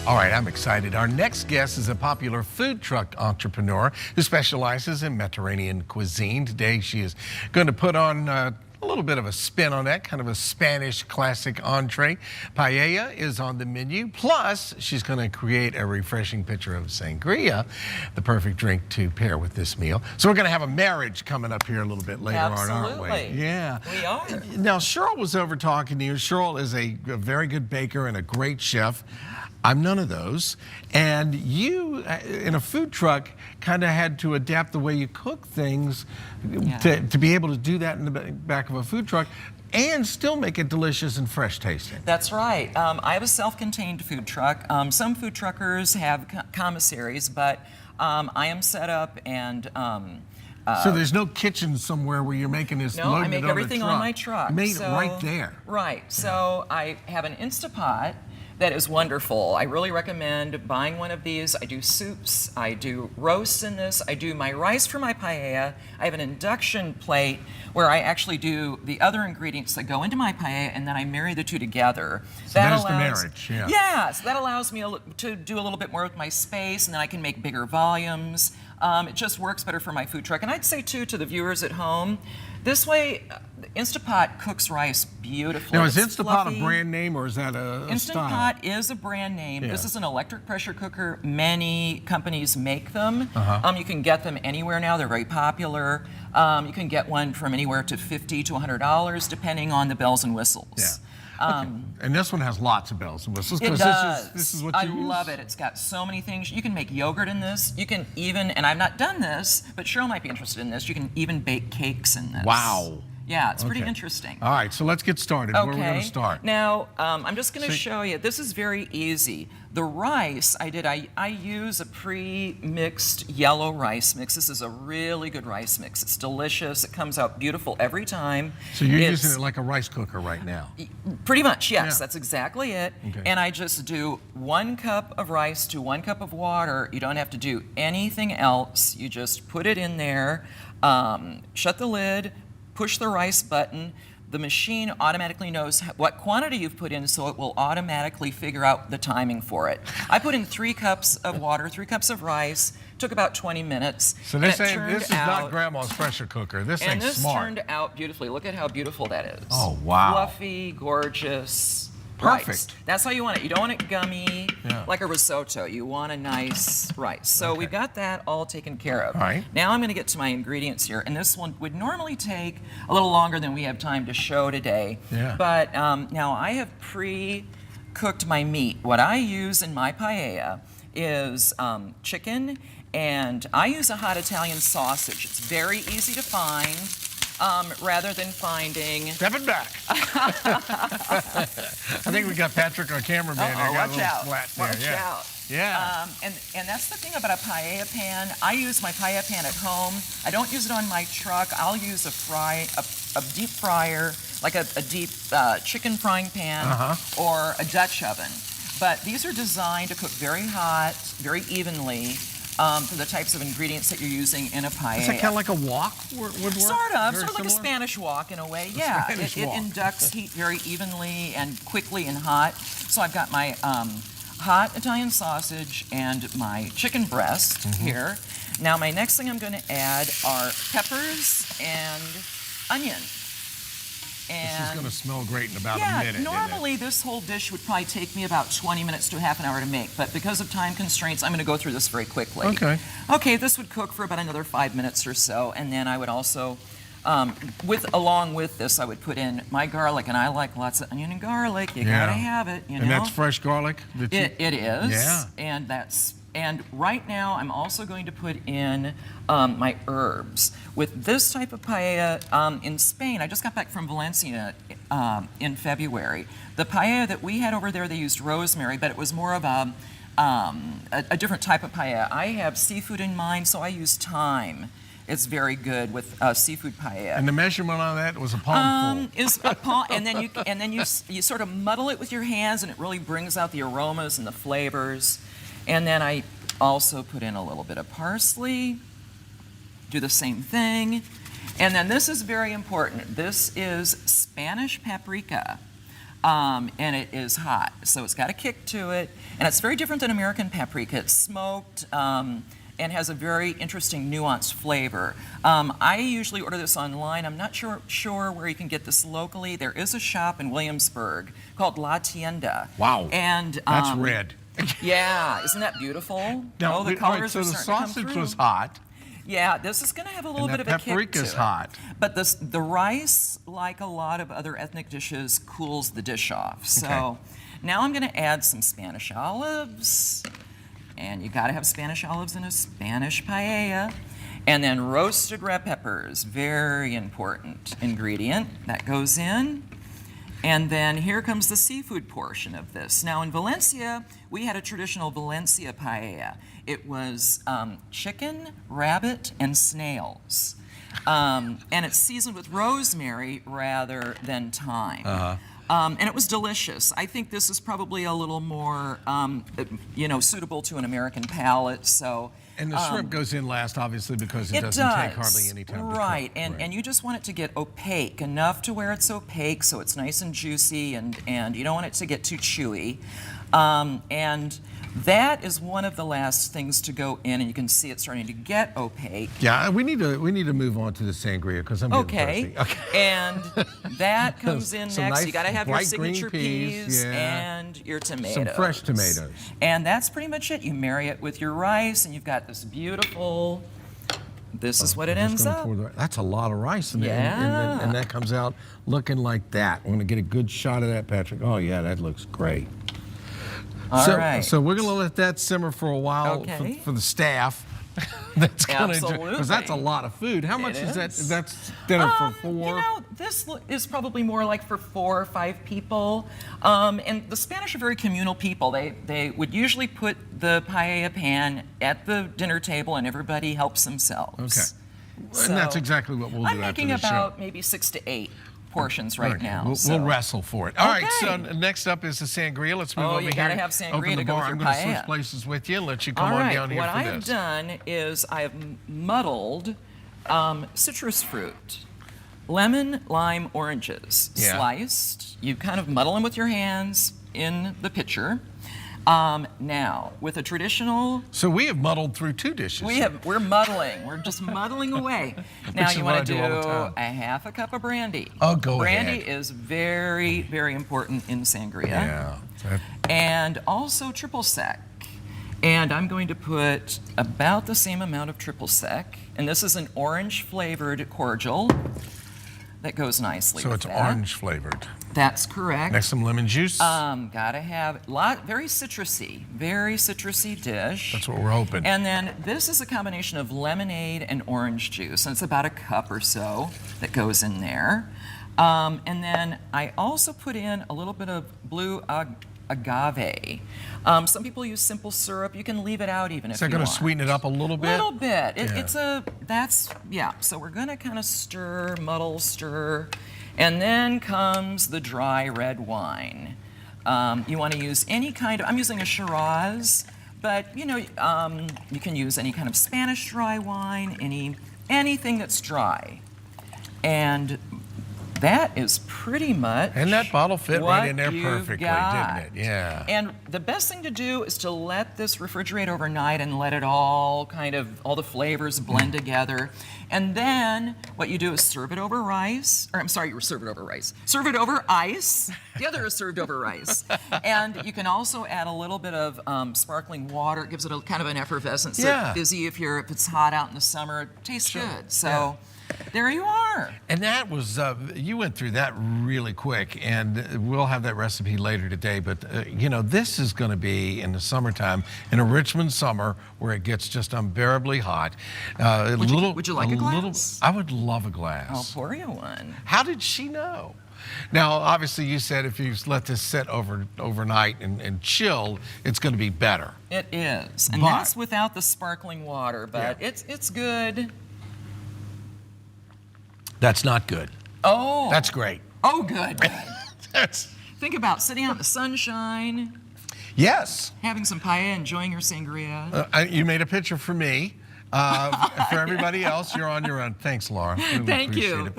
All right, I'm excited. Our next guest is a popular food truck entrepreneur who specializes in Mediterranean cuisine. Today, she is going to put on a little bit of a spin on that, kind of a Spanish classic entree. Paella is on the menu. Plus, she's going to create a refreshing pitcher of sangria, the perfect drink to pair with this meal. So we're going to have a marriage coming up here a little bit later on, aren't we? Yeah. We are. Now, Cheryl was over talking to you. Cheryl is a very good baker and a great chef. I'm none of those. And you, in a food truck, kind of had to adapt the way you cook things to be able to do that in the back of a food truck and still make it delicious and fresh tasting. That's right. I have a self-contained food truck. Some food truckers have commissaries, but I am set up and so there's no kitchen somewhere where you're making this. No, I make everything on my truck. You made it right there. Right. So I have an Instapot that is wonderful. I really recommend buying one of these. I do soups, I do roasts in this, I do my rice for my paella. I have an induction plate where I actually do the other ingredients that go into my paella, and then I marry the two together. So that is the marriage, yeah. Yeah, so that allows me to do a little bit more with my space, and then I can make bigger volumes. It just works better for my food truck. And I'd say, too, to the viewers at home, this way, Instapot cooks rice beautifully. Now, is Instapot a brand name or is that a style? Instapot is a brand name. Yeah. This is an electric pressure cooker. Many companies make them. You can get them anywhere now. They're very popular. You can get one from anywhere to $50 to $100, depending on the bells and whistles. Yeah. Okay. And this one has lots of bells and whistles. It does. This is what you use? I love it. It's got so many things. You can make yogurt in this. You can even, and I've not done this, but Cheryl might be interested in this, you can even bake cakes in this. Wow. Yeah, it's pretty interesting. All right, so let's get started. Okay. Where are we going to start? Now, I'm just going to show you. This is very easy. The rice I use a pre-mixed yellow rice mix. This is a really good rice mix. It's delicious. It comes out beautiful every time. So you're using it like a rice cooker right now? Pretty much, yes. Yeah. That's exactly it. Okay. And I just do 1 cup of rice to 1 cup of water. You don't have to do anything else. You just put it in there, shut the lid, push the rice button. The machine automatically knows what quantity you've put in, so it will automatically figure out the timing for it. I put in 3 cups of water, 3 cups of rice, took about 20 minutes. So this is not Grandma's pressure cooker. This thing's smart. And this turned out beautifully. Look at how beautiful that is. Oh, wow. Fluffy, gorgeous. Perfect. Rice. That's how you want it. You don't want it gummy like a risotto. You want a nice rice. So we've got that all taken care of. All right. Now I'm going to get to my ingredients here. And this one would normally take a little longer than we have time to show today. Yeah. But now I have pre-cooked my meat. What I use in my paella is chicken, and I use a hot Italian sausage. It's very easy to find. Rather than finding... Step it back. I think we got Patrick, our cameraman. Watch out. Watch out. Yeah. And that's the thing about a paella pan. I use my paella pan at home. I don't use it on my truck. I'll use a deep fryer, like a deep chicken frying pan or a Dutch oven. But these are designed to cook very hot, very evenly. For the types of ingredients that you're using in a paella. Is that kind of like a wok would work? Sort of like a Spanish wok in a way, yeah. It inducts heat very evenly and quickly and hot. So I've got my hot Italian sausage and my chicken breast here. Now my next thing I'm going to add are peppers and onion. This is going to smell great in about a minute. Normally this whole dish would probably take me about 20 minutes to half an hour to make, but because of time constraints, I'm going to go through this very quickly. Okay. Okay, this would cook for about another 5 minutes or so, and then I would also, along with this, I would put in my garlic, and I like lots of onion and garlic. You gotta have it, you know. And that's fresh garlic? It is. Yeah. And right now, I'm also going to put in my herbs. With this type of paella in Spain, I just got back from Valencia in February. The paella that we had over there, they used rosemary, but it was more of a different type of paella. I have seafood in mind, so I use thyme. It's very good with seafood paella. And the measurement on that was a palmful. Is a palm, and then you sort of muddle it with your hands, and it really brings out the aromas and the flavors. And then I also put in a little bit of parsley. Do the same thing. And then this is very important. This is Spanish paprika. and it is hot. So it's got a kick to it, and it's very different than American paprika. It's smoked and has a very interesting nuanced flavor. I usually order this online. I'm not sure where you can get this locally. There is a shop in Williamsburg called La Tienda. Wow, and that's red. Yeah, isn't that beautiful? Now, the colors so are the starting to come sausage through. was hot. Yeah, this is going to have a little bit of a kick to it. Paprika's hot. But the rice, like a lot of other ethnic dishes, cools the dish off. So now I'm going to add some Spanish olives. And you got to have Spanish olives in a Spanish paella. And then roasted red peppers, very important ingredient. That goes in. And then here comes the seafood portion of this. Now in Valencia, we had a traditional Valencia paella. It was chicken, rabbit, and snails. And it's seasoned with rosemary rather than thyme. And it was delicious. I think this is probably a little more, suitable to an American palate. So. And the shrimp goes in last, obviously, because it doesn't take hardly any time to cook. Right, and you just want it to get opaque, enough to where it's opaque so it's nice and juicy, and you don't want it to get too chewy. And that is one of the last things to go in, and you can see it starting to get opaque. Yeah, we need to move on to the sangria because I'm getting thirsty. Okay. And that comes in Some next. nice You got to have your bright green signature peas and your tomatoes. Some fresh tomatoes. And that's pretty much it. You marry it with your rice, and you've got this beautiful. This is what it ends up. That's a lot of rice, and Yeah. that comes out looking like that. I'm going to get a good shot of that, Patrick. Oh yeah, that looks great. All right. So we're going to let that simmer for a while for the staff. That's going to because that's a lot of food. How much is that? That's dinner for four. This is probably more like for 4 or 5 people. And the Spanish are very communal people. They would usually put the paella pan at the dinner table, and everybody helps themselves. Okay. So and that's exactly what we'll do I'm after making the about show. maybe 6 to 8 portions right now. We'll wrestle for it. All right, so next up is the sangria. Let's move over here. You gotta have sangria Open the to go bar. with I'm your going to paella. switch places with you and let you come All on right, down here what for I this. have done is I have muddled citrus fruit, lemon, lime, oranges, sliced. You kind of muddle them with your hands in the pitcher. Now, with a traditional... So we have muddled through 2 dishes. We're muddling. We're just muddling away. Now you want to do a half a cup of brandy. Oh, go ahead. Brandy is very, very important in sangria. Yeah. And also triple sec. And I'm going to put about the same amount of triple sec. And this is an orange flavored cordial that goes nicely with that. So it's orange flavored. That's correct. Next, some lemon juice. Gotta have very citrusy dish. That's what we're hoping. And then this is a combination of lemonade and orange juice, and it's about a cup or so that goes in there. And then I also put in a little bit of blue agave. Some people use simple syrup. You can leave it out even if you want. Is that going to sweeten it up a little bit? A little bit. So we're going to kind of stir, muddle, stir. And then comes the dry red wine. You want to use any kind of, I'm using a Shiraz, but you can use any kind of Spanish dry wine, anything that's dry. And that is pretty much. And that bottle fit right in there perfectly, got. didn't it? Yeah. And the best thing to do is to let this refrigerate overnight and let it all all the flavors blend together. And then what you do is serve it over rice, serve it over rice. Serve it over ice. The other is served over rice. And you can also add a little bit of sparkling water. It gives it a kind of an effervescence. Yeah. Fizzy if it's hot out in the summer. It tastes good. So. There you are. And that was, you went through that really quick, and we'll have that recipe later today, but this is going to be in the summertime, in a Richmond summer where it gets just unbearably hot. Would you like a glass? I would love a glass. I'll pour you one. How did she know? Now, obviously, you said if you let this sit overnight and chill, it's going to be better. It is, and that's without the sparkling water, but it's good. That's not good. Oh. That's great. Oh, good. Think about sitting out in the sunshine. Yes. Having some paella, enjoying your sangria. You made a picture for me. For everybody else, you're on your own. Thanks, Laura. Thank you.